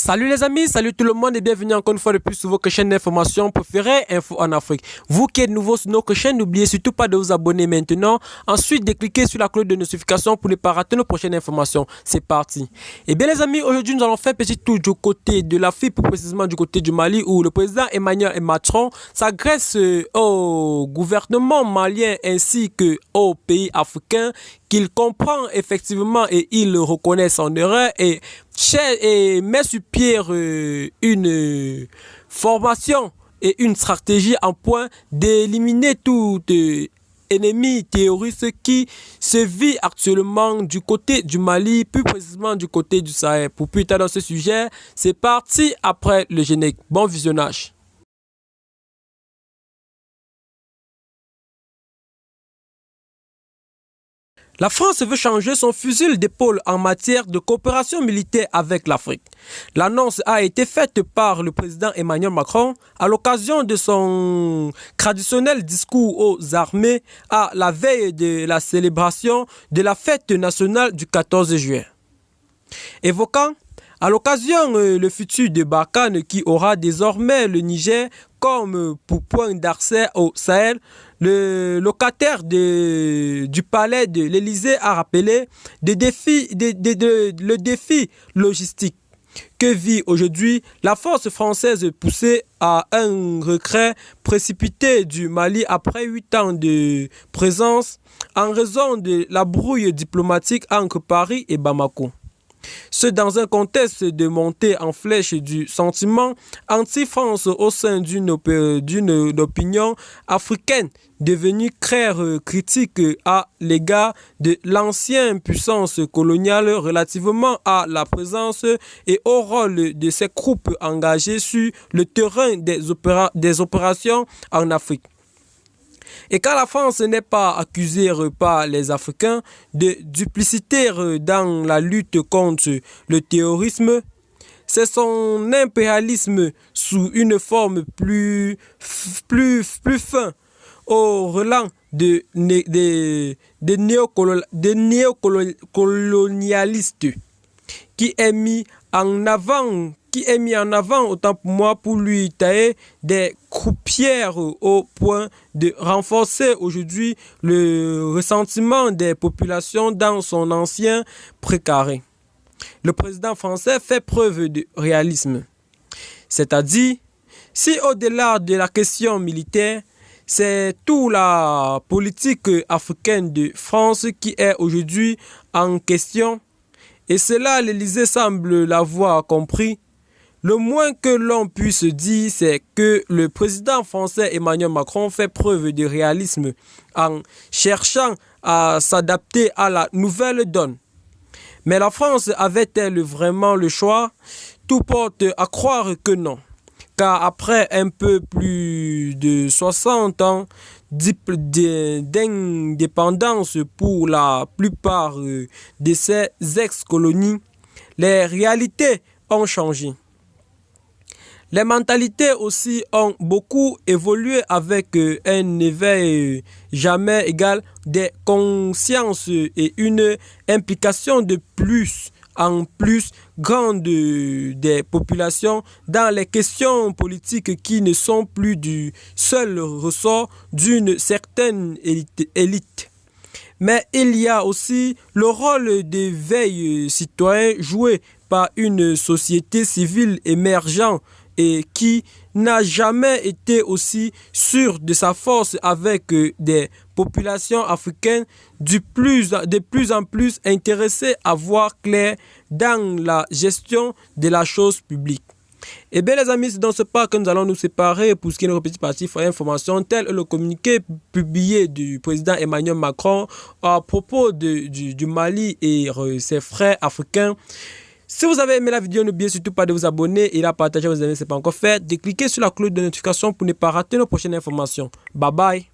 Salut les amis, salut tout le monde et bienvenue encore une fois de plus sur votre chaîne d'information préférée, Info en Afrique. Vous qui êtes nouveau sur notre chaîne, n'oubliez surtout pas de vous abonner maintenant. Ensuite, de cliquer sur la cloche de notification pour ne pas rater nos prochaines informations. C'est parti. Et bien les amis, aujourd'hui nous allons faire un petit tour du côté de l'Afrique, plus précisément du côté du Mali, où le président Emmanuel Macron s'agresse au gouvernement malien ainsi qu'aux pays africains qu'il comprend effectivement et il reconnaît son erreur et met sur pied une formation et une stratégie en point d'éliminer tout ennemi terroriste qui se vit actuellement du côté du Mali, plus précisément du côté du Sahel. Pour plus tard dans ce sujet, c'est parti après le générique. Bon visionnage. La France veut changer son fusil d'épaule en matière de coopération militaire avec l'Afrique. L'annonce a été faite par le président Emmanuel Macron à l'occasion de son traditionnel discours aux armées à la veille de la célébration de la fête nationale du 14 juillet. Évoquant à l'occasion le futur de Barkhane qui aura désormais le Niger comme pour point d'accès au Sahel, le locataire du palais de l'Élysée a rappelé le défi logistique que vit aujourd'hui la force française poussée à un retrait précipité du Mali après 8 ans de présence en raison de la brouille diplomatique entre Paris et Bamako. Ce dans un contexte de montée en flèche du sentiment anti-France au sein d'une opinion africaine devenue très critique à l'égard de l'ancienne puissance coloniale relativement à la présence et au rôle de ces groupes engagés sur le terrain des opérations en Afrique. Et quand la France n'est pas accusée par les Africains de duplicité dans la lutte contre le terrorisme, c'est son impérialisme sous une forme plus fin au relent de néocolonialistes qui est mis en avant autant pour moi pour lui tailler des croupières au point de renforcer aujourd'hui le ressentiment des populations dans son ancien précaré. Le président français fait preuve de réalisme. C'est-à-dire, si au-delà de la question militaire, c'est toute la politique africaine de France qui est aujourd'hui en question, et cela l'Élysée semble l'avoir compris, le moins que l'on puisse dire, c'est que le président français Emmanuel Macron fait preuve de réalisme en cherchant à s'adapter à la nouvelle donne. Mais la France avait-elle vraiment le choix? Tout porte à croire que non. Car après un peu plus de 60 ans d'indépendance pour la plupart de ces ex-colonies, les réalités ont changé. Les mentalités aussi ont beaucoup évolué avec un éveil jamais égal des consciences et une implication de plus en plus grande des populations dans les questions politiques qui ne sont plus du seul ressort d'une certaine élite. Mais il y a aussi le rôle d'éveil citoyen joué par une société civile émergente et qui n'a jamais été aussi sûr de sa force avec des populations africaines de plus en plus intéressées à voir clair dans la gestion de la chose publique. Et bien les amis, c'est dans ce pas que nous allons nous séparer pour ce qui est de notre petit parti information tel le communiqué publié du président Emmanuel Macron à propos du Mali et ses frères africains. Si vous avez aimé la vidéo, n'oubliez surtout pas de vous abonner et la partager à vos amis si ce n'est pas encore fait, de cliquer sur la cloche de notification pour ne pas rater nos prochaines informations. Bye bye.